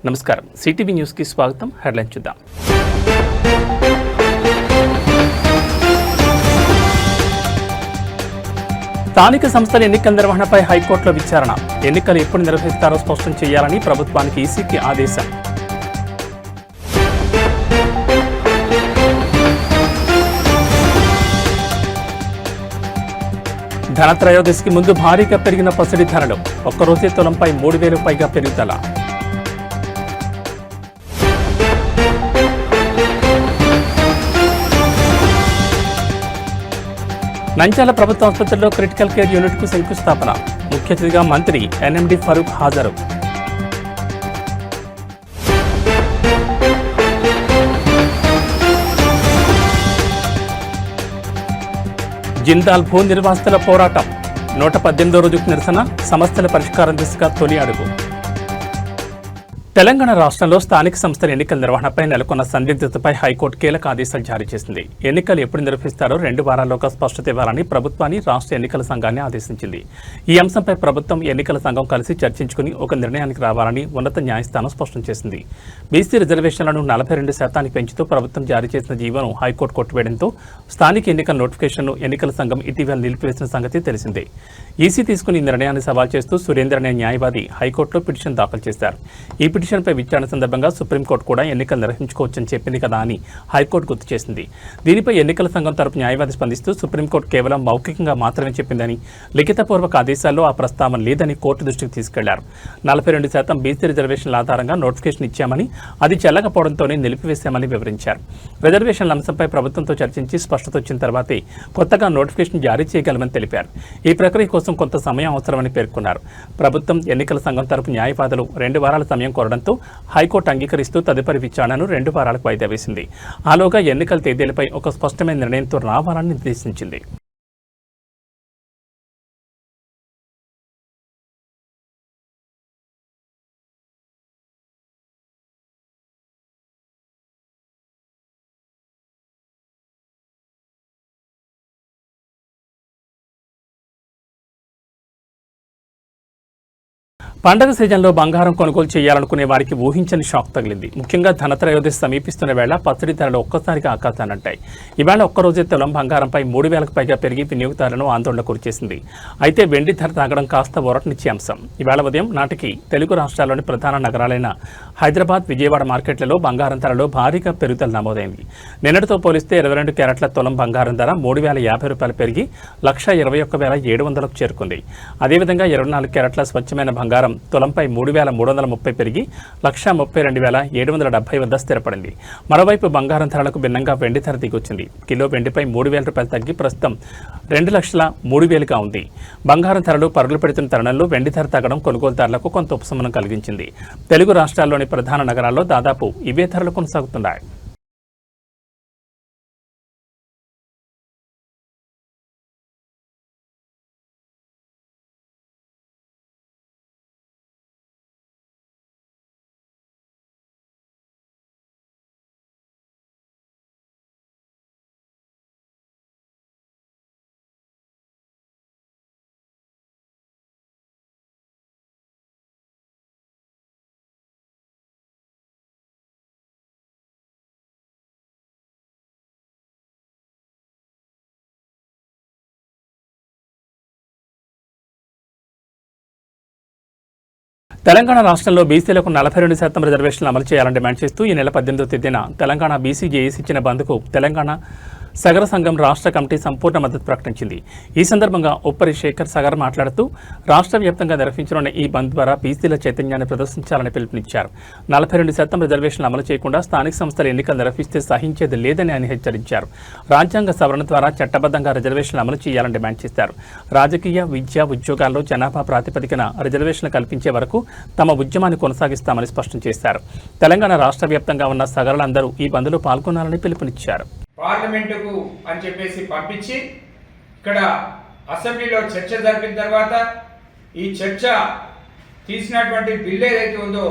నమస్కారం, సిటీవీ న్యూస్కి స్వాగతం. హెడ్లైన్ చూద్దాం. స్థానిక సంస్థల ఎన్నికల నిర్వహణపై హైకోర్టులో విచారణ. ఎన్నికలు ఎప్పుడు నిర్వహిస్తారో స్పష్టం చేయాలని ప్రభుత్వానికి ఈసీకి ఆదేశం. ధనత్రయోదశికి ముందు భారీగా పెరిగిన పసిడి ధరలు. ఒక్కరోజే తులంపై 3,000 పైగా పెరుగుదల. నంద్యాల ప్రభుత్వ ఆసుపత్రిలో క్రిటికల్ కేర్ యూనిట్కు శంకుస్థాపన. ముఖ్య అతిథిగా మంత్రి ఎన్ఎండి ఫరూక్ హాజరు. జిందాల్ భూ నిర్వాసితుల పోరాటం. 118వ రోజుకు నిరసన. సమస్యల పరిష్కారం దిశగా తొలి అడుగు. తెలంగాణ రాష్ట్రంలో స్థానిక సంస్థల ఎన్నికల నిర్వహణపై నెలకొన్న సందిగ్ధతపై హైకోర్టు కీలక ఆదేశాలు జారీ చేసింది. ఎన్నికలు ఎప్పుడు నిర్వహిస్తారో 2 వారాల్లోగా స్పష్టత ఇవ్వాలని ప్రభుత్వాన్ని రాష్ట్ర ఎన్నికల సంఘాన్ని ఆదేశించింది. ఈ అంశంపై ప్రభుత్వం ఎన్నికల సంఘం కలిసి చర్చించుకుని ఒక నిర్ణయానికి రావాలని ఉన్నత న్యాయస్థానం స్పష్టం చేసింది. బీసీ రిజర్వేషన్లను 42% పెంచుతూ ప్రభుత్వం జారీ చేసిన జీవోను హైకోర్టు కొట్టివేయడంతో స్థానిక ఎన్నికల నోటిఫికేషన్ను ఎన్నికల సంఘం ఇటీవల నిలిపివేసిన సంగతి తెలిసిందే. ఈసీ తీసుకుని ఈ నిర్ణయాన్ని సవాల్ చేస్తూ సురేందర్ అనే న్యాయవాది హైకోర్టులో పిటిషన్ దాఖలు చేశారు. ఈ పిటిషన్పై విచారణ సందర్భంగా సుప్రీంకోర్టు కూడా ఎన్నికలు నిర్వహించుకోవచ్చని చెప్పింది కదా అని హైకోర్టు గుర్తు చేసింది. దీనిపై ఎన్నికల సంఘం తరపు న్యాయవాది స్పందిస్తూ సుప్రీంకోర్టు కేవలం మౌఖికంగా మాత్రమే చెప్పిందని, లిఖితపూర్వక ఆదేశాల్లో ఆ ప్రస్తావన లేదని కోర్టు దృష్టికి తీసుకెళ్లారు. 42% బీసీ రిజర్వేషన్ల ఆధారంగా నోటిఫికేషన్ ఇచ్చామని, అది చెల్లకపోవడంతోనే నిలిపివేశామని వివరించారు. రిజర్వేషన్ల అంశంపై ప్రభుత్వంతో చర్చించి స్పష్టత వచ్చిన తర్వాతే కొత్తగా నోటిఫికేషన్ జారీ చేయగలమని తెలిపారు. ఈ ప్రక్రియ కోసం కొంత సమయం అవసరమని పేర్కొన్నారు. ప్రభుత్వం ఎన్నికల సంఘం తరపు న్యాయవాదులు 2 వారాల సమయం కోరడంతో హైకోర్టు అంగీకరిస్తూ తదుపరి విచారణను 2 వారాలకు వాయిదా వేసింది. ఆలోగా ఎన్నికల తేదీలపై ఒక స్పష్టమైన నిర్ణయంతో రావాలని నిర్దేశించింది. పండగ సీజన్లో బంగారం కొనుగోలు చేయాలనుకునే వారికి ఊహించని షాక్ తగిలింది. ముఖ్యంగా ధనత్రయోదశి సమీపిస్తున్న వేళ పసిడి ధరలు ఒక్కసారిగా ఆకాశానంటాయి. ఈవేళ ఒక్కరోజే తులం బంగారంపై 3,000కు పైగా పెరిగి వినియోగదారులను ఆందోళన గురిచేసింది. అయితే వెండి ధర తగ్గడం కాస్త ఊరటనిచ్చే అంశం. ఈవేళ ఉదయం నాటికి తెలుగు రాష్ట్రాల్లోని ప్రధాన నగరాలైన హైదరాబాద్, విజయవాడ మార్కెట్లలో బంగారం ధరలో భారీగా పెరుగుదల నమోదైంది. నిన్నటితో పోలిస్తే 22 క్యారెట్ల తులం బంగారం ధర 3,050 రూపాయలు పెరిగి 1,21,700కు చేరుకుంది. అదేవిధంగా 24 క్యారెట్ల స్వచ్ఛమైన బంగారం తులంపై 3,330 పెరిగి 1,32,770 వద్ద స్థిరపడింది. మరోవైపు బంగారం ధరలకు భిన్నంగా వెండి ధర దిగొచ్చింది. కిలో వెండిపై 3,000 రూపాయలు తగ్గి ప్రస్తుతం 2,03,000గా ఉంది. బంగారం ధరలు పరుగులు పెడుతున్న తరుణంలో వెండి ధర తగ్గడం కొనుగోలుదారులకు కొంత ఉపశమనం కలిగించింది. తెలుగు రాష్ట్రాల్లోని ప్రధాన నగరాల్లో దాదాపు ఇవే ధరలు కొనసాగుతున్నాయి. తెలంగాణ రాష్ట్రంలో బీసీలకు 42% రిజర్వేషన్లు అమలు చేయాలని డిమాండ్ చేస్తూ ఈ నెల 18వ తేదీన తెలంగాణ బీసీ జేఏసీ ఇచ్చిన బంద్కు తెలంగాణ సగర సంఘం రాష్ట్ర కమిటీ సంపూర్ణ మద్దతు ప్రకటించింది. ఈ సందర్భంగా ఉప్పరి శేఖర్ సగర్ మాట్లాడుతూ రాష్ట్ర వ్యాప్తంగా నిర్వహించనున్న ఈ బంద్ ద్వారా బీసీల చైతన్యాన్ని ప్రదర్శించాలని పిలుపునిచ్చారు. 42% రిజర్వేషన్లు అమలు చేయకుండా స్థానిక సంస్థల ఎన్నికలు నిర్వహిస్తే సహించేది లేదని ఆయన హెచ్చరించారు. రాజ్యాంగ సవరణ ద్వారా చట్టబద్ధంగా రిజర్వేషన్లు అమలు చేయాలని డిమాండ్ చేశారు. రాజకీయ, విద్య, ఉద్యోగాల్లో జనాభా ప్రాతిపదికన రిజర్వేషన్లు కల్పించే వరకు తమ ఉద్యమాన్ని కొనసాగిస్తామని స్పష్టం చేశారు. తెలంగాణ రాష్ట్ర వ్యాప్తంగా ఉన్న సగరులందరూ ఈ బంద్లో పాల్గొనాలని పిలుపునిచ్చారు. పార్లమెంటుకు అని చెప్పేసి పంపించి ఇక్కడ అసెంబ్లీలో చర్చ జరిపిన తర్వాత ఈ చర్చ తీసినటువంటి బిల్లు ఏదైతే ఉందో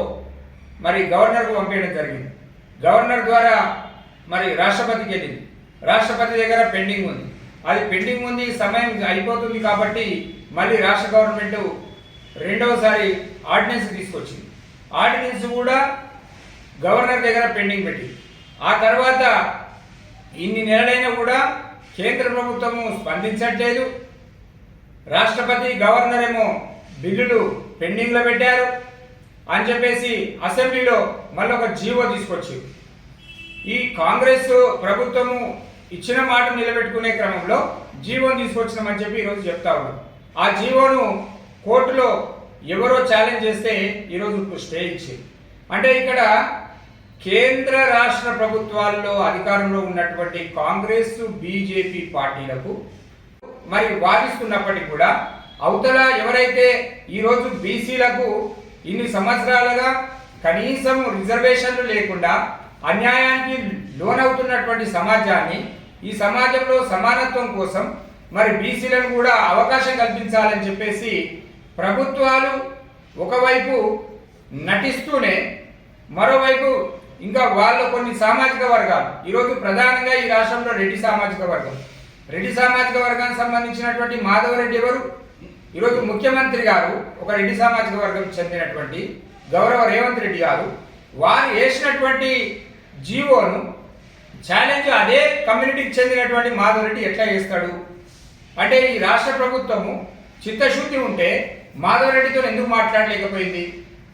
మరి గవర్నర్కు పంపించడం జరిగింది. గవర్నర్ ద్వారా మరి రాష్ట్రపతికి వెళ్ళింది. రాష్ట్రపతి దగ్గర పెండింగ్ ఉంది. అది పెండింగ్ ఉంది, సమయం అయిపోతుంది కాబట్టి మళ్ళీ రాష్ట్ర గవర్నమెంట్ రెండవసారి ఆర్డినెన్స్ తీసుకొచ్చింది. ఆర్డినెన్స్ కూడా గవర్నర్ దగ్గర పెండింగ్ పెట్టి ఆ తర్వాత ఇన్ని నెలలైనా కూడా కేంద్ర ప్రభుత్వము స్పందించట్లేదు. రాష్ట్రపతి గవర్నర్ ఏమో బిల్లులు పెండింగ్లో పెట్టారు అని చెప్పేసి అసెంబ్లీలో మళ్ళీ ఒక జీవో తీసుకొచ్చి ఈ కాంగ్రెస్ ప్రభుత్వము ఇచ్చిన మాట నిలబెట్టుకునే క్రమంలో జీవోను తీసుకొచ్చినామని చెప్పి ఈరోజు చెప్తా ఉన్నాం. ఆ జీవోను కోర్టులో ఎవరో ఛాలెంజ్ చేస్తే ఈరోజు స్టే ఇచ్చింది. అంటే ఇక్కడ కేంద్ర రాష్ట్ర ప్రభుత్వాల్లో అధికారంలో ఉన్నటువంటి కాంగ్రెస్ బీజేపీ పార్టీలకు మరి వాదిస్తున్నప్పటికీ కూడా అవతల ఎవరైతే ఈరోజు బీసీలకు ఇన్ని సంవత్సరాలుగా కనీసం రిజర్వేషన్లు లేకుండా అన్యాయానికి లోనవుతున్నటువంటి సమాజాన్ని ఈ సమాజంలో సమానత్వం కోసం మరి బీసీలను కూడా అవకాశం కల్పించాలని చెప్పేసి ప్రభుత్వాలు ఒకవైపు నటిస్తూనే మరోవైపు ఇంకా వాళ్ళ కొన్ని సామాజిక వర్గాలు ఈరోజు ప్రధానంగా ఈ రాష్ట్రంలో రెడ్డి సామాజిక వర్గానికి సంబంధించినటువంటి మాధవరెడ్డి ఎవరు? ఈరోజు ముఖ్యమంత్రి గారు ఒక రెడ్డి సామాజిక వర్గం చెందినటువంటి గౌరవ రేవంత్ రెడ్డి గారు వారు వేసినటువంటి జీవోను ఛాలెంజ్ అదే కమ్యూనిటీకి చెందినటువంటి మాధవరెడ్డి ఎట్లా చేస్తాడు? అంటే ఈ రాష్ట్ర ప్రభుత్వము చిత్తశుద్ధి ఉంటే మాధవరెడ్డితో ఎందుకు మాట్లాడలేకపోయింది?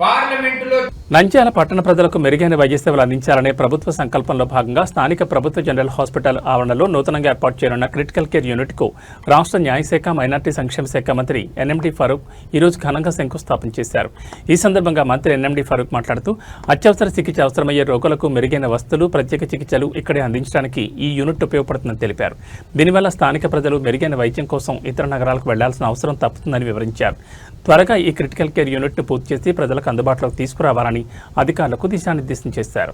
పార్లమెంటులో నంద్యాల పట్టణ ప్రజలకు మెరుగైన వైద్య సేవలు అందించాలనే ప్రభుత్వ సంకల్పంలో భాగంగా స్థానిక ప్రభుత్వ జనరల్ హాస్పిటల్ ఆవరణలో నూతనంగా ఏర్పాటు చేయనున్న క్రిటికల్ కేర్ యూనిట్కు రాష్ట్ర న్యాయశాఖ మైనార్టీ సంక్షేమ శాఖ మంత్రి ఎన్ఎండి ఫరూక్ ఈరోజు ఘనంగా శంకుస్థాపన చేశారు. ఈ సందర్భంగా మంత్రి ఎన్ఎండి ఫరూక్ మాట్లాడుతూ అత్యవసర చికిత్స అవసరమయ్యే రోగులకు మెరుగైన వస్తువులు, ప్రత్యేక చికిత్సలు ఇక్కడే అందించడానికి ఈ యూనిట్ ఉపయోగపడుతుందని తెలిపారు. దీనివల్ల స్థానిక ప్రజలు మెరుగైన వైద్యం కోసం ఇతర నగరాలకు వెళ్లాల్సిన అవసరం తప్పుతుందని వివరించారు. త్వరగా ఈ క్రిటికల్ కేర్ యూనిట్ను పూర్తి చేసి ప్రజలకు అందుబాటులోకి తీసుకురావాలని అధికారులకు దిశానిర్దేశం చేశారు.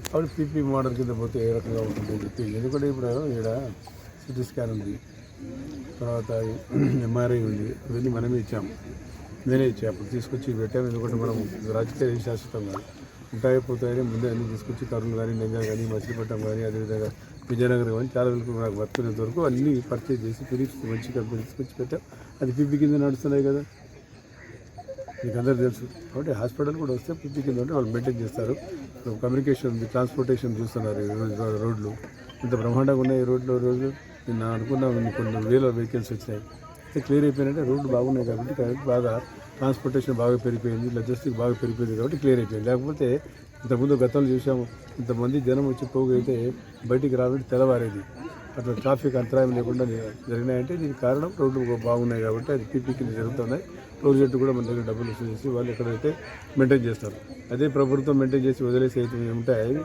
అప్పుడు పీపీ మోడల్ కింద పోతే ఏ రకంగా ఉంటుందని చెప్పి, ఎందుకంటే ఇప్పుడు ఇక్కడ సిటీ స్కాన్ ఉంది, తర్వాత ఎంఆర్ఐ ఉంది, ఇవన్నీ మనమే ఇచ్చాము. నేనే ఇచ్చాను, అప్పుడు తీసుకొచ్చి పెట్టాము. ఎందుకంటే మనం రాజకీయ శాశ్వతం కాదు, ఉంటాయి పోతాయని ముందే అన్ని తీసుకొచ్చి కర్నూలు కానీ, నెంగా కానీ, మచిలీపట్నం కానీ, అదేవిధంగా విజయనగరం కానీ చాలా వరకు నాకు వర్కునేంత వరకు అన్నీ పర్చేజ్ చేసి ఫిలిప్స్ మంచి కంపెనీ తీసుకొచ్చి పెట్టాం. అది పీపీ కింద నడుస్తున్నాయి కదా, మీకు అందరూ తెలుసు. కాబట్టి హాస్పిటల్ కూడా వస్తే పీపీ కింద ఉంటే వాళ్ళు మెయింటైన్ చేస్తారు. కమ్యూనికేషన్ ఉంది, ట్రాన్స్పోర్టేషన్ చూస్తున్నారు. రోడ్లు ఇంత బ్రహ్మాండంగా ఉన్నాయి. రోజు నేను అనుకున్నా కొన్ని వేల వెహికల్స్ వచ్చినాయి. అయితే క్లియర్ అయిపోయినట్టే రోడ్లు బాగున్నాయి కాబట్టి బాగా ట్రాన్స్పోర్టేషన్ బాగా పెరిగిపోయింది, లాజిస్టిక్ బాగా పెరిగిపోయింది కాబట్టి క్లియర్ అయిపోయింది. లేకపోతే ఇంతకుముందు గతంలో చూసాము, ఇంతమంది జనం వచ్చి పోగైతే బయటికి రావడం తెల్లవారేది. అట్లా ట్రాఫిక్ అంతరాయం లేకుండా జరిగినాయంటే దీనికి కారణం రోడ్లు బాగున్నాయి కాబట్టి అది పీపీ కింద జరుగుతున్నాయి. ప్రాజెక్టు కూడా మన దగ్గర డబ్బులు వసూలు చేసి వాళ్ళు ఎక్కడైతే మెయింటైన్ చేస్తారు. అదే ప్రభుత్వం మెయింటైన్ చేసి వదిలేసి అయితే ఉంటాయి.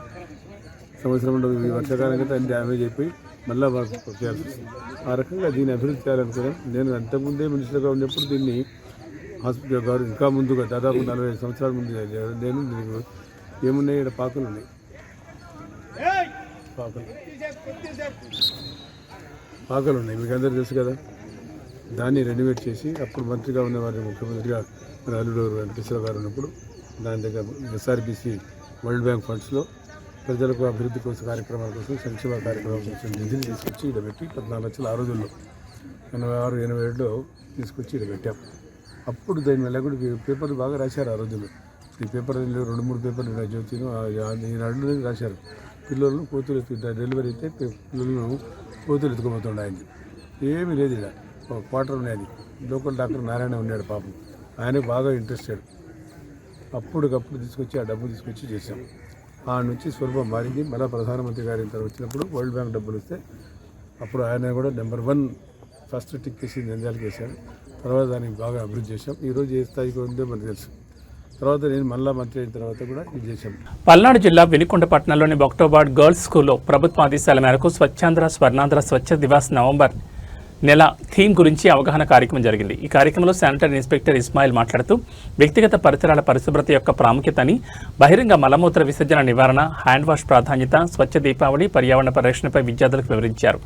సంవత్సరంలో ఈ వర్షాకాలం అయితే అన్ని డ్యామేజ్ అయిపోయి మళ్ళీ చేయాల్సి వస్తుంది. ఆ రకంగా దీన్ని అభివృద్ధి చేయాలనుకున్నాను. నేను అంతకుముందే మినిస్టర్గా ఉన్నప్పుడు దీన్ని హాస్పిటల్ గారు ఇంకా ముందుగా దాదాపు 45 సంవత్సరాల ముందు నేను దీనికి ఏమున్నాయి, ఇక్కడ పాకలు ఉన్నాయి, పాకలు ఉన్నాయి, మీకు అందరూ తెలుసు కదా. దాన్ని రెనోవేట్ చేసి అప్పుడు మంత్రిగా ఉన్న వారిని ముఖ్యమంత్రిగా అల్లుడు వెంకటేశ్వర గారు ఉన్నప్పుడు దాని దగ్గర ఎస్ఆర్బీసీ వరల్డ్ బ్యాంక్ ఫండ్స్లో ప్రజలకు అభివృద్ధి కోసం కార్యక్రమాల కోసం, సంక్షేమ కార్యక్రమాల కోసం నిధులు తీసుకొచ్చి ఇక్కడ పెట్టి 14 లక్షలు ఆ రోజుల్లో 86-87లో తీసుకొచ్చి ఇక్కడ పెట్టాం. అప్పుడు దాని వల్ల కూడా పేపర్లు బాగా రాశారు ఆ రోజుల్లో. ఈ పేపర్ 2-3 పేపర్లు జ్యోతిను ఈనాడు రాశారు. పిల్లలను కోతులు డెలివరీ అయితే పిల్లలను కోతులు ఎత్తుకుపోతుండే. ఏమీ లేదు, ఇలా క్వార్టర్ ఉన్నది. లోకల్ డాక్టర్ నారాయణ ఉన్నాడు పాపం, ఆయన బాగా ఇంట్రెస్టెడ్. అప్పటికప్పుడు తీసుకొచ్చి ఆ డబ్బు తీసుకొచ్చి చేశాం. ఆ నుంచి స్వరూపం మారింది. మళ్ళీ ప్రధానమంత్రి గారి ఇంత వచ్చినప్పుడు వరల్డ్ బ్యాంక్ డబ్బులు వస్తే అప్పుడు ఆయన కూడా నెంబర్ 1 ఫస్ట్ టిక్ చేసి నంద్యాలకు వేశాడు. తర్వాత దానికి బాగా అభివృద్ధి చేశాం. ఈరోజు ఏ స్థాయికి ఉందో మనకు తెలుసు. తర్వాత నేను మళ్ళా మంత్రి అయిన తర్వాత కూడా ఇది చేశాం. పల్నాడు జిల్లా వినుకొండ పట్టణంలోని బొక్టోబాడ్ గర్ల్స్ స్కూల్లో ప్రభుత్వ ఆదేశాల మేరకు స్వచ్ఛాంధ్ర స్వర్ణాంధ్ర స్వచ్ఛ దివాస్ నవంబర్ నెల థీమ్ గురించి అవగాహన కార్యక్రమం జరిగింది. ఈ కార్యక్రమంలో శానిటరీ ఇన్స్పెక్టర్ ఇస్మాయిల్ మాట్లాడుతూ వ్యక్తిగత పరిసరాల పరిశుభ్రత యొక్క ప్రాముఖ్యతని, బహిరంగ మలమూత్ర విసర్జన నివారణ, హ్యాండ్ వాష్ ప్రాధాన్యత, స్వచ్ఛ దీపావళి, పర్యావరణ పరిరక్షణపై విద్యార్థులకు వివరించారు.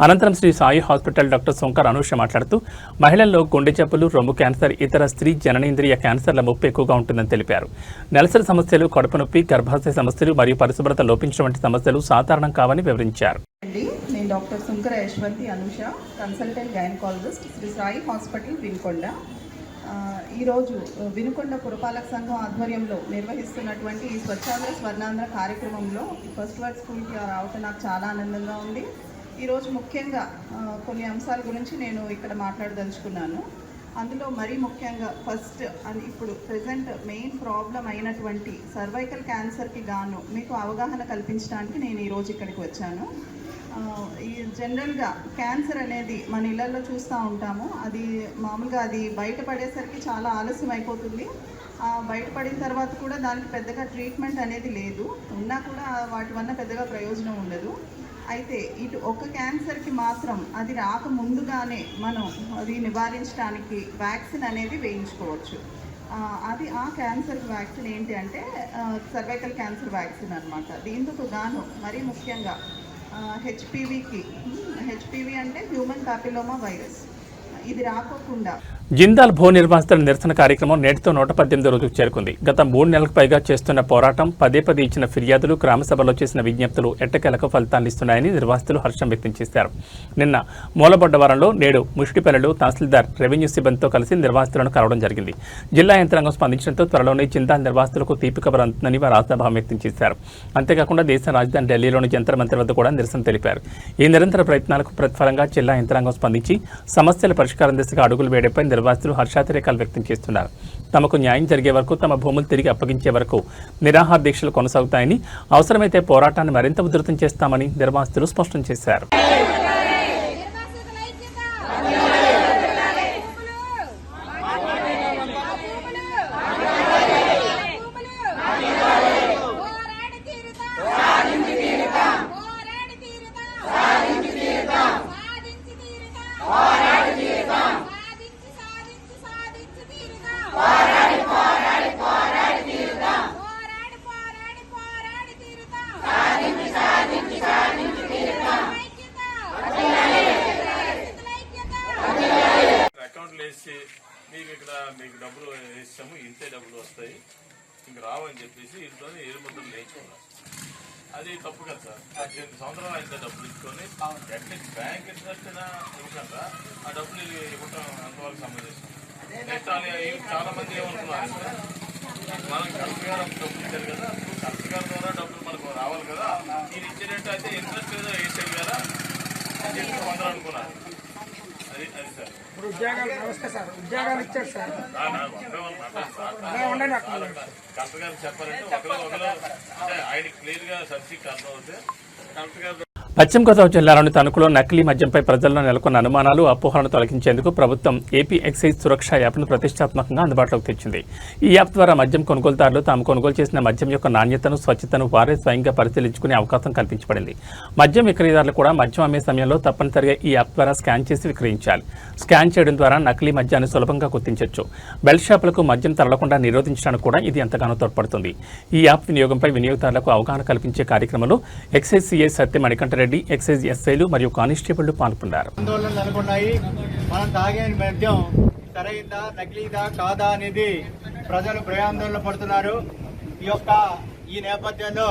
అనంతరం శ్రీ సాయి హాస్పిటల్ డాక్టర్ శంకర్ అనూష మాట్లాడుతూ మహిళల్లో గుండె జబ్బులు, రొమ్ము క్యాన్సర్, ఇతర స్త్రీ జననేంద్రియ క్యాన్సర్ల ముప్పు ఎక్కువగా ఉంటుందని తెలిపారు. నెలసరి సమస్యలు, కడుపు నొప్పి, గర్భాశయ సమస్యలు మరియు పరిశుభ్రత లోపించడం వంటి సమస్యలు సాధారణం కావని వివరించారు. నేను doctor Shankar Yashwanthi Anusha, consultant gynaecologist, Shri Sai hospital Vinukonda. ఈరోజు వినుకొండ పురపాలక సంఘం ఆధ్వర్యంలో నిర్వహిస్తున్నటువంటి ఈ స్వచ్ఛాంధ్ర స్వర్ణాంధ్ర కార్యక్రమంలో ఫస్ట్ వర్డ్ స్కూల్కి రావటం నాకు చాలా ఆనందంగా ఉంది. ఈరోజు ముఖ్యంగా కొన్ని అంశాల గురించి నేను ఇక్కడ మాట్లాడదలుచుకున్నాను. అందులో మరీ ముఖ్యంగా ఫస్ట్ ఇప్పుడు ప్రజెంట్ మెయిన్ ప్రాబ్లం అయినటువంటి సర్వైకల్ క్యాన్సర్కి గాను మీకు అవగాహన కల్పించడానికి నేను ఈరోజు ఇక్కడికి వచ్చాను. ఈ జనరల్గా క్యాన్సర్ అనేది మన ఇళ్లలో చూస్తూ ఉంటాము. అది మామూలుగా అది బయటపడేసరికి చాలా ఆలస్యం అయిపోతుంది. బయటపడిన తర్వాత కూడా దానికి పెద్దగా ట్రీట్మెంట్ అనేది లేదు, ఉన్నా కూడా వాటి వల్ల పెద్దగా ప్రయోజనం ఉండదు. అయితే ఇటు ఒక క్యాన్సర్కి మాత్రం అది రాకముందుగానే మనం అది నివారించడానికి వ్యాక్సిన్ అనేది వేయించుకోవచ్చు. అది ఆ క్యాన్సర్ వ్యాక్సిన్ ఏంటి అంటే సర్వైకల్ క్యాన్సర్ వ్యాక్సిన్ అనమాట. దీంతో గాను మరీ ముఖ్యంగా హెచ్పివి అంటే హ్యూమన్ పాపిలోమా వైరస్, ఇది రాకోకుండా జిందాల్ భూ నిర్వాసితుల నిరసన కార్యక్రమం నేటితో 118 రోజుకు చేరుకుంది. గత 3 నెలలకు పైగా చేస్తున్న పోరాటం, పదే ఇచ్చిన ఫిర్యాదులు, గ్రామసభలో చేసిన విజ్ఞప్తులు ఎట్టకేలకు ఫలితాలు ఇస్తున్నాయని నిర్వాసితులు హర్షం వ్యక్తం చేశారు. నిన్న మూలబొడ్డవరంలో, నేడు ముష్టిపల్లెలో తహసీల్దార్, రెవెన్యూ సిబ్బందితో కలిసి నిర్వాసితులను కలవడం జరిగింది. జిల్లా యంత్రాంగం స్పందించడంతో త్వరలోనే జిందాల్ నిర్వాసితులకు తీపి కబర్ అందుతుందని వారు ఆశాభావం వ్యక్తం చేశారు. అంతేకాకుండా దేశ రాజధాని ఢిల్లీలోని జంతర్ మంతర్ వద్ద కూడా నిరసన తెలిపారు. ఈ నిరంతర ప్రయత్నాలకు ప్రతిఫలంగా జిల్లా యంత్రాంగం స్పందించి సమస్యల పరిష్కారం దిశగా అడుగులు వేయడంపై నిర్వాసితులు హర్షాతిరేకాలు వ్యక్తం చేస్తున్నారు. తమకు న్యాయం జరిగే వరకు, తమ భూములు తిరిగి అప్పగించే వరకు నిరాహార దీక్షలు కొనసాగుతాయని, అవసరమైతే పోరాటాన్ని మరింత ఉధృతం చేస్తామని నిర్వాసితులు స్పష్టం చేశారు. మీకు డబ్బులు వేసాము, ఇంతే డబ్బులు వస్తాయి, ఇంక రావని చెప్పేసి ఇంట్లో ఏలుముద్రలు వేయించుకున్నాం. అది తప్పు కదా సార్. 18 సంవత్సరాలు అయితే డబ్బులు ఇచ్చుకొని అట్లీస్ట్ బ్యాంక్ ఇంట్రెస్ట్ అయినా ఇవ్వకుండా ఆ డబ్బులు ఇవ్వటం అంతవరకు సంబంధించాం. చాలా మంది ఏమనుకున్నారు, మనం కలెక్టర్ గారు డబ్బులు ఇచ్చారు కదా, కలెక్టర్ గారి ద్వారా డబ్బులు మనకు రావాలి కదా, మీరు ఇచ్చేటట్టు అయితే ఇంట్రెస్ట్ ఏదో వేసేది కదా అని చెప్పి కొందరు అనుకున్నారు. అది సార్ ఇప్పుడు ఉద్యోగాలు వ్యవస్థ సార్, ఉద్యోగాలు ఇచ్చారు సార్. కలెక్టర్ గారు చెప్పాలంటే ఒకరు అంటే ఆయన క్లియర్ గా సబ్సిడీ అర్థం అవుతే కలెక్టర్ గారు. పశ్చిమ గోదావరి జిల్లాలోని తణుకులో నకిలీ మద్యంపై ప్రజల్లో నెలకొన్న అనుమానాలు, అపోహలను తొలగించేందుకు ప్రభుత్వం ఏపీ ఎక్సైజ్ సురక్ష యాప్ను ప్రతిష్టాత్మకంగా అందుబాటులోకి తెచ్చింది. ఈ యాప్ ద్వారా మద్యం కొనుగోలుదారులు తాము కొనుగోలు చేసిన మద్యం యొక్క నాణ్యతను, స్వచ్ఛతను వారే స్వయంగా పరిశీలించుకునే అవకాశం కల్పించబడింది. మద్యం విక్రయదారులు కూడా మద్యం అమ్మే సమయంలో తప్పనిసరిగా ఈ యాప్ ద్వారా స్కాన్ చేసి విక్రయించాలి. స్కాన్ చేయడం ద్వారా నకిలీ మద్యాన్ని సులభంగా గుర్తించవచ్చు. బెల్ట్ షాపులకు మద్యం తరలకుండా నిరోధించడానికి కూడా ఇది ఎంతగానో తోడ్పడుతుంది. ఈ యాప్ వినియోగంపై వినియోగదారులకు అవగాహన కల్పించే కార్యక్రమంలో ఎక్సైజ్ సిఐ సత్య మణికంఠరెడ్డి, ఎక్సైజ్ ఎస్ఐలు మరియు కానిస్టేబుళ్లు పాల్గొన్నారు. ఆందోళనలు నెలకొన్నాయి. మనం తాగే మద్యం సరైందా, నకిలీదా కాదా అనేది ప్రజలు భయాందోళన పడుతున్నారు. ఈ నేపథ్యంలో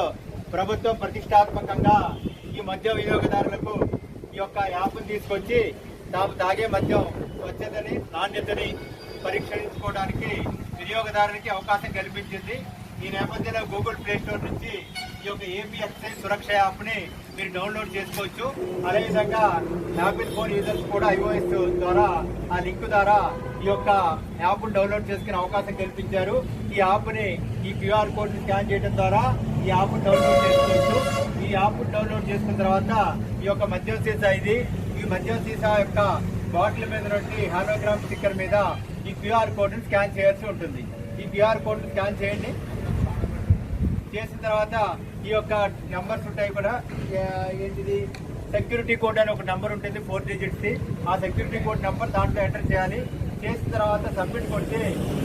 ప్రభుత్వం ప్రతిష్టాత్మకంగా ఈ మద్య వినియోగదారులకు ఈ యొక్క యాప్ను తీసుకొచ్చి తాము తాగే మద్యం స్వచ్ఛతని, నాణ్యతని పరీక్షించుకోవడానికి వినియోగదారునికి అవకాశం కల్పించింది. ఈ నేపథ్యంలో గూగుల్ ప్లే స్టోర్ నుంచి ఈ యొక్క ఏపీ ఎక్సైజ్ సురక్ష యాప్ని మీరు డౌన్లోడ్ చేసుకోవచ్చు. అదేవిధంగా యాపిల్ ఫోన్ యూజర్స్ కూడా iOS ద్వారా ఆ లింక్ ద్వారా ఈ యొక్క యాప్ను డౌన్లోడ్ చేసుకునే అవకాశం కల్పించారు. ఈ యాప్ని ఈ QR కోడ్ని స్కాన్ చేయడం ద్వారా ఈ యాప్ను డౌన్లోడ్ చేసుకోవచ్చు. ఈ యాప్ను డౌన్లోడ్ చేసుకున్న తర్వాత ఈ యొక్క మద్యం సీసా ఈ మద్యం సీసా యొక్క బాటిల్ మీద నుండి హాలోగ్రామ్ స్టిక్కర్ మీద ఈ QR కోడ్ని స్కాన్ చేయాల్సి ఉంటుంది. ఈ QR కోడ్ని స్కాన్ చేయండి. చేసిన తర్వాత ఈ యొక్క నెంబర్స్ ఉంటాయి కూడా, ఏంటిది సెక్యూరిటీ కోడ్ అని ఒక నెంబర్ ఉంటుంది 4 digits. ఆ సెక్యూరిటీ కోడ్ నెంబర్ దాంట్లో ఎంటర్ చేయాలి. చేసిన తర్వాత సబ్మిట్ కొడితే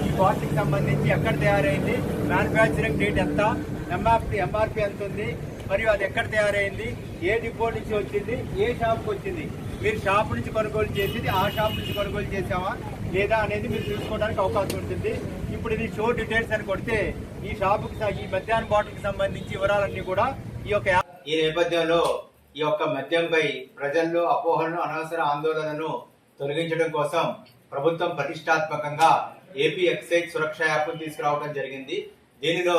ఈ బాటిల్కి సంబంధించి ఎక్కడ తయారైంది, మ్యానుఫ్యాక్చరింగ్ డేట్ ఎంత, ఎంఆర్పి ఎంత ఉంది, మరియు అది ఎక్కడ తయారైంది, ఏ డిపో నుంచి వచ్చింది, ఏ షాప్కి వచ్చింది, మీరు షాప్ నుంచి కొనుగోలు చేసింది ఆ షాప్ నుంచి కొనుగోలు చేసామా లేదా అనేది మీరు తెలుసుకోవడానికి అవకాశం ఉంటుంది. ఇప్పుడు ఇది షో డీటెయిల్స్ అని కొడితే ఈ షాపుకి ఈ మద్యాన్ని బాటిల్కి సంబంధించి వివరాలన్నీ కూడా ఈ నేపథ్యంలో ఈ యొక్క మద్యంపై ప్రజల్లో అపోహలను, అనవసర ఆందోళనను తొలగించడం కోసం ప్రభుత్వం ప్రతిష్టాత్మకంగా ఏపీ ఎక్సైజ్ సురక్ష యాప్ను తీసుకురావడం జరిగింది. దీనిలో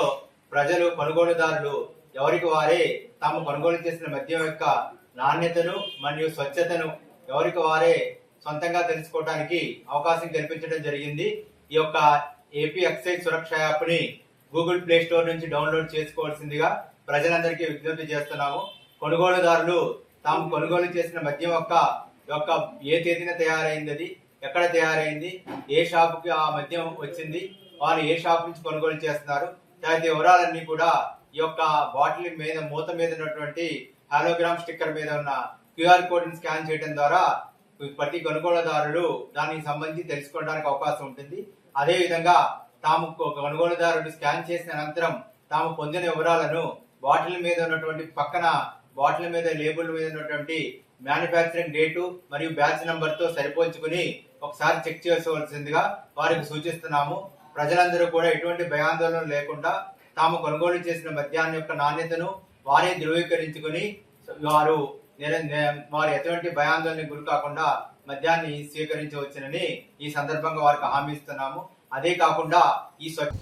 ప్రజలు, కొనుగోలుదారులు ఎవరికి వారే తాము కొనుగోలు చేసిన మద్యం యొక్క నాణ్యతను మరియు స్వచ్ఛతను ఎవరికి వారే సొంతంగా తెలుసుకోవడానికి అవకాశం కల్పించడం జరిగింది. ఈ యొక్క ఏపీ ఎక్సైజ్ సురక్ష యాప్ ని గూగుల్ ప్లే స్టోర్ నుంచి డౌన్లోడ్ చేసుకోవాల్సిందిగా ప్రజలందరికీ విజ్ఞప్తి చేస్తున్నాము. కొనుగోలుదారులు తాము కొనుగోలు చేసిన మద్యం యొక్క ఏ తేదీన తయారైంది, ఎక్కడ తయారైంది, ఏ షాపుకి ఆ మద్యం వచ్చింది, వారు ఏ షాప్ నుంచి కొనుగోలు చేస్తున్నారు, తదితర వివరాలన్నీ కూడా ఈ యొక్క బాటిల్ మీద మూత మీద ఉన్నటువంటి హాలోగ్రామ్ స్టిక్కర్ మీద ఉన్న క్యూఆర్ కోడ్ ని స్కాన్ చేయడం ద్వారా ప్రతి కొనుగోలుదారులు దానికి సంబంధించి తెలుసుకోవడానికి అవకాశం ఉంటుంది. అదే విధంగా తాము కొనుగోలుదారులు స్కాన్ చేసిన అనంతరం తాము పొందిన వివరాలను బాటిల్ మీద ఉన్నటువంటి పక్కన బాటిల్ మీద లేబుల్ మీద ఉన్నటువంటి మ్యానుఫ్యాక్చరింగ్ డేటు మరియు బ్యాచ్ నంబర్ తో సరిపోల్చుకుని ఒకసారి చెక్ చేసుకోవాల్సిందిగా వారికి సూచిస్తున్నాము. ప్రజలందరూ కూడా ఎటువంటి భయాందోళన లేకుండా తాము కొనుగోలు చేసిన మద్యాన్ని యొక్క నాణ్యతను వారే ధృవీకరించుకుని వారు ఎటువంటి భయాందోళనకు గురి కాకుండా మద్యాన్ని స్వీకరించవచ్చునని ఈ సందర్భంగా వారికి హామీ ఇస్తున్నాము. అదే కాకుండా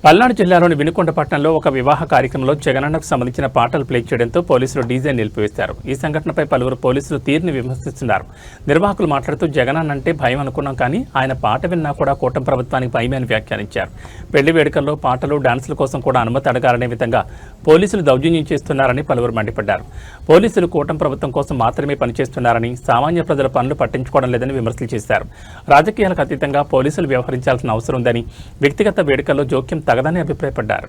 పల్నాడు జిల్లాలోని వినుకొండ పట్టణంలో ఒక వివాహ కార్యక్రమంలో జగనన్నకు సంబంధించిన పాటలు ప్లే చేయడంతో పోలీసులు డీజే నిలిపివేశారు. ఈ సంఘటనపై పలువురు పోలీసులు తీరుని విమర్శిస్తున్నారు. నిర్వాహకులు మాట్లాడుతూ జగనన్న అంటే భయం అనుకున్నాం, కానీ ఆయన పాట విన్నా కూడా కూటమి ప్రభుత్వానికి భయమే అని వ్యాఖ్యానించారు. పెళ్లి వేడుకల్లో పాటలు, డాన్సుల కోసం కూడా అనుమతి అడగాలనే విధంగా పోలీసులు దౌర్జన్యం చేస్తున్నారని పలువురు మండిపడ్డారు. పోలీసులు కూటమి ప్రభుత్వం కోసం మాత్రమే పనిచేస్తున్నారని, సామాన్య ప్రజల పనులు పట్టించుకోవడం లేదని విమర్శలు చేశారు. రాజకీయాలకు అతీతంగా పోలీసులు వ్యవహరించాల్సిన అవసరం ఉందని, వ్యక్తిగత వేడుకల్లో జోక్యం తగదని అభిప్రాయపడ్డారు.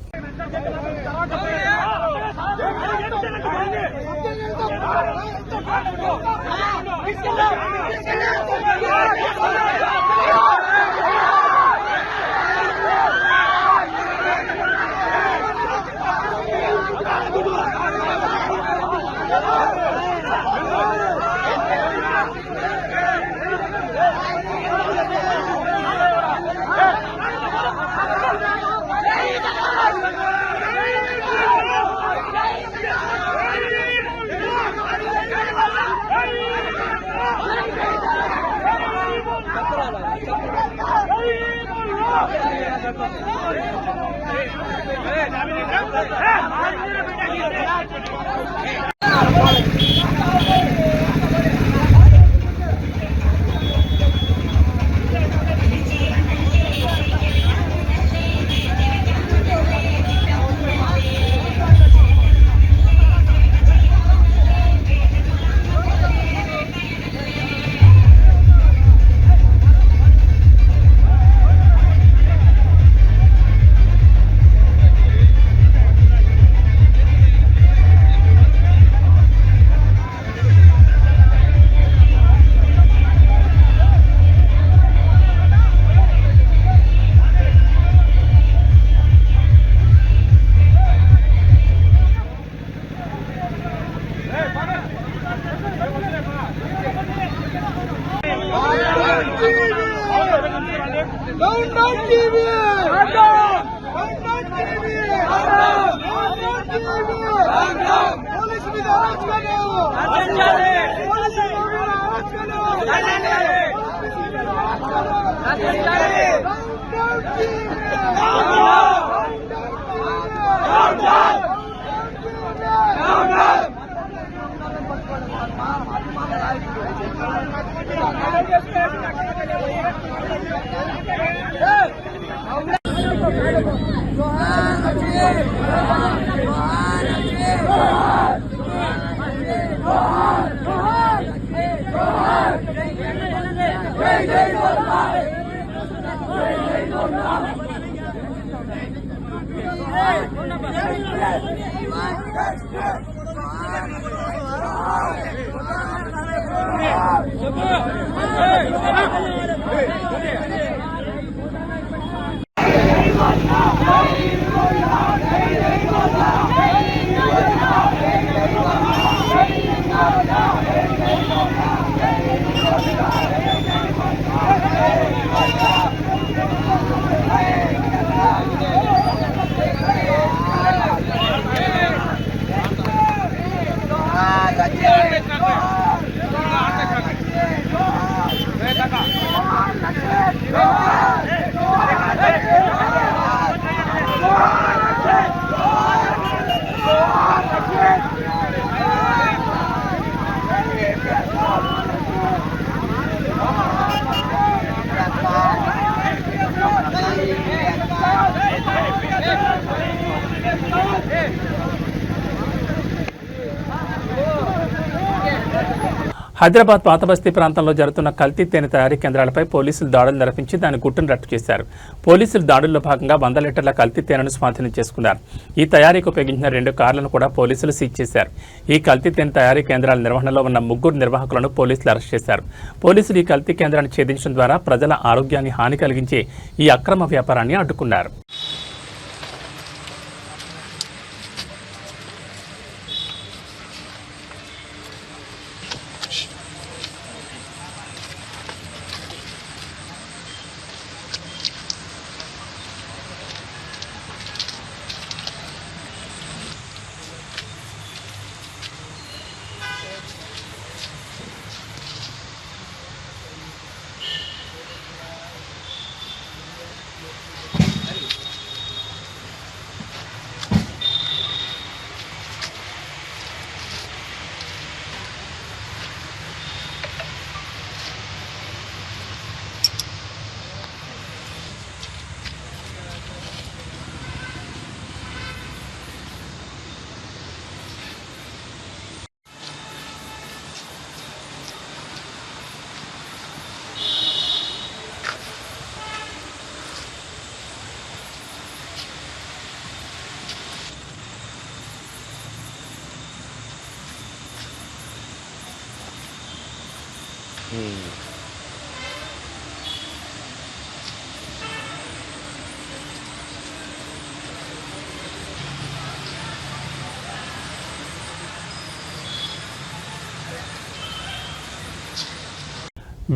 Hey! హైదరాబాద్ పాతబస్తీ ప్రాంతంలో జరుగుతున్న కల్తీ తేనె తయారీ కేంద్రాలపై పోలీసులు దాడులు నిర్వహించి దాని గుట్టును రట్టు చేశారు. పోలీసులు దాడుల్లో భాగంగా 100 లీటర్ల కల్తీ తేనెను స్వాధీనం చేసుకున్నారు. ఈ తయారీకి ఉపయోగించిన 2 కార్లను కూడా పోలీసులు సీజ్ చేశారు. ఈ కల్తీ తేనె తయారీ కేంద్రాల నిర్వహణలో ఉన్న 3 నిర్వాహకులను పోలీసులు అరెస్ట్ చేశారు. పోలీసులు ఈ కల్తీ కేంద్రాన్ని ఛేదించడం ద్వారా ప్రజల ఆరోగ్యాన్ని హాని కలిగించే ఈ అక్రమ వ్యాపారాన్ని అడ్డుకున్నారు.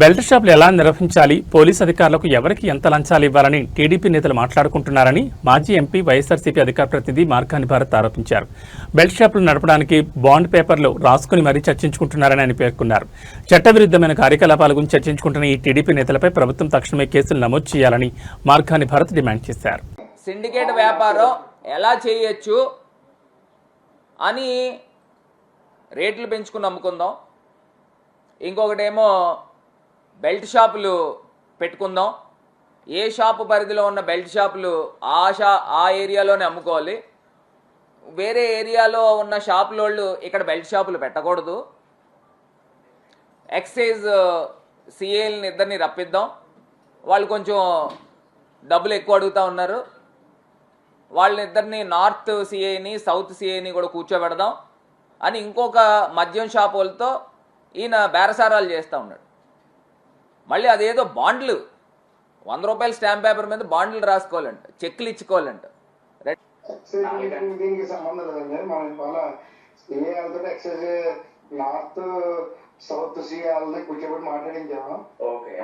బెల్ట్ షాపులు ఎలా నిర్వహించాలి, పోలీసు అధికారులకు ఎవరికి ఎంత లంచాలు ఇవ్వాలని టీడీపీ నేతలు మాట్లాడుకుంటున్నారని మాజీ ఎంపీ వైఎస్ఆర్సీపీ అధికార ప్రతినిధి మార్కాని భారత్ ఆరోపించారు. బెల్ట్ షాపులు నడపడానికి బాండ్ పేపర్లు రాసుకుని మరీ చర్చించుకుంటున్నారని ఆయన పేర్కొన్నారు. చట్టవిరుద్ధమైన కార్యకలాపాల గురించి చర్చించుకుంటున్న ఈ టీడీపీ నేతలపై ప్రభుత్వం తక్షణమే కేసులు నమోదు చేయాలని మార్కాని భారత్ డిమాండ్ చేశారు. సిండికేట్ వ్యాపారం ఎలా చేయొచ్చు అని రేట్లు పెంచుకుని అమ్ముకుందాం, ఇంకొకటేమో బెల్ట్ షాపులు పెట్టుకుందాం. ఏ షాపు పరిధిలో ఉన్న బెల్ట్ షాపులు ఆ ఏరియాలోనే అమ్ముకోవాలి. వేరే ఏరియాలో ఉన్న షాపులోళ్ళు ఇక్కడ బెల్ట్ షాపులు పెట్టకూడదు. ఎక్సైజ్ సిఏలని ఇద్దరిని రప్పిద్దాం, వాళ్ళు కొంచెం డబ్బులు ఎక్కువ అడుగుతూ ఉన్నారు. వాళ్ళనిద్దరిని నార్త్ సిఐని సౌత్ సిఐని కూడా కూర్చోబెడదాం అని ఇంకొక మద్యం షాపు వాళ్ళతో ఈయన బేరసారాలు చేస్తూ ఉన్నాడు. మళ్ళీ అదేదో బాండ్లు 100 రూపాయల స్టాంప్ పేపర్ మీద బాండ్లు రాసుకోవాలంట, చెక్లు ఇచ్చుకోవాలంట. దీనికి సంబంధం లేదండి. మనం ఇవాళ సిఏలతో ఎక్సైజ్ నార్త్ సౌత్ సిఏలని కూర్చోబెట్టి మాట్లాడించాము.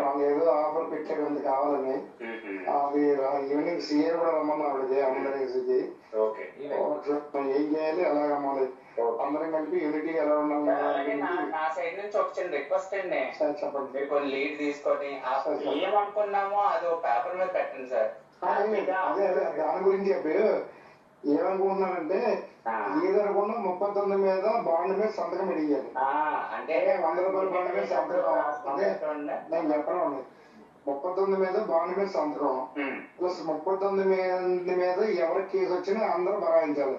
వాళ్ళు ఏదో ఆఫర్ పెట్టారు అంత కావాలని. అది ఈవినింగ్ సిఏ కూడా రమ్మన్నారు అందరికి. ఏం చేయాలి, ఎలా రమ్మాలి, అందరం కలిపి యూనిటీ ఎలా ఉండాలి. నా సైడ్ నుంచి ఒక చిన్న రిక్వెస్ట్ అండి, చెప్పండి. మీరు కొన్ని లీడ్ తీసుకొని ఏమనుకున్నామో అది ఒక పేపర్ మీద పెట్టండి సార్. అదే దాని గురించి చెప్పి ఏమనుకుంటున్నానంటే ఏదనుకున్నా 39 మీద బాండ్ మీద సంతకం పెడియాలి. అంటే 100 రూపాయల బాండ్ మీద సంతకం. అదే నేను చెప్పడం 39 మీద బాండ్ మీద సంతకం ప్లస్ 39 మీద ఎవరికి కేసు వచ్చినా అందరూ బరాయించాలి.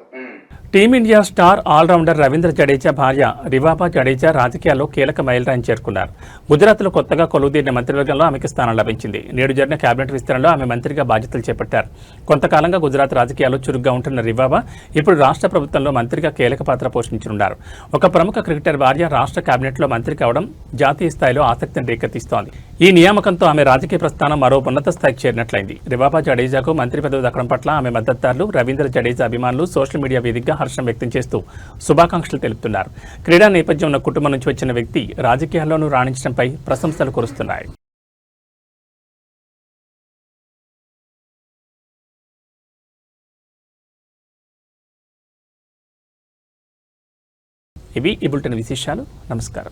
Team India star allrounder Ravindra Jadeja భార్య రివాబా జడేజా రాజకీయాల్లో కీలక మైలురాయిని చేరుకున్నారు. గుజరాత్లో కొత్తగా కొలువుదీరిన మంత్రివర్గంలో ఆమెకు స్థానం లభించింది. నేడు జరిగిన కేబినెట్ విస్తరణలో ఆమె మంత్రిగా బాధ్యతలు చేపట్టారు. కొంతకాలంగా గుజరాత్ రాజకీయాల్లో చురుగ్గా ఉంటున్న రివాబా ఇప్పుడు రాష్ట్ర ప్రభుత్వంలో మంత్రిగా కీలక పాత్ర పోషించనున్నారు. ఒక ప్రముఖ క్రికెటర్ భార్య రాష్ట్ర కేబినెట్లో మంత్రి కావడం జాతీయ స్థాయిలో ఆసక్తిని రేకెత్తిస్తోంది. ఈ నియామకంతో ఆమె రాజకీయ ప్రస్థానం మరో ఉన్నత స్థాయికి చేరినట్లయింది. రివాబా జడేజాకు మంత్రి పదవి దక్కడం పట్ల ఆమె మద్దతుదారులు, రవీంద్ర జడేజా అభిమానులు సోషల్ మీడియా వేదికగా హర్షం వ్యక్తం చేస్తూ శుభాకాంక్షలు తెలుపుతున్నారు. క్రీడా నేపథ్యం ఉన్న కుటుంబం నుంచి వచ్చిన వ్యక్తి రాజకీయాల్లోనూ రాణించడంపై ప్రశంసలు కురుస్తున్నాయి. ఇవి ఈ బులెటిన్ విశేషాలు. నమస్కారం.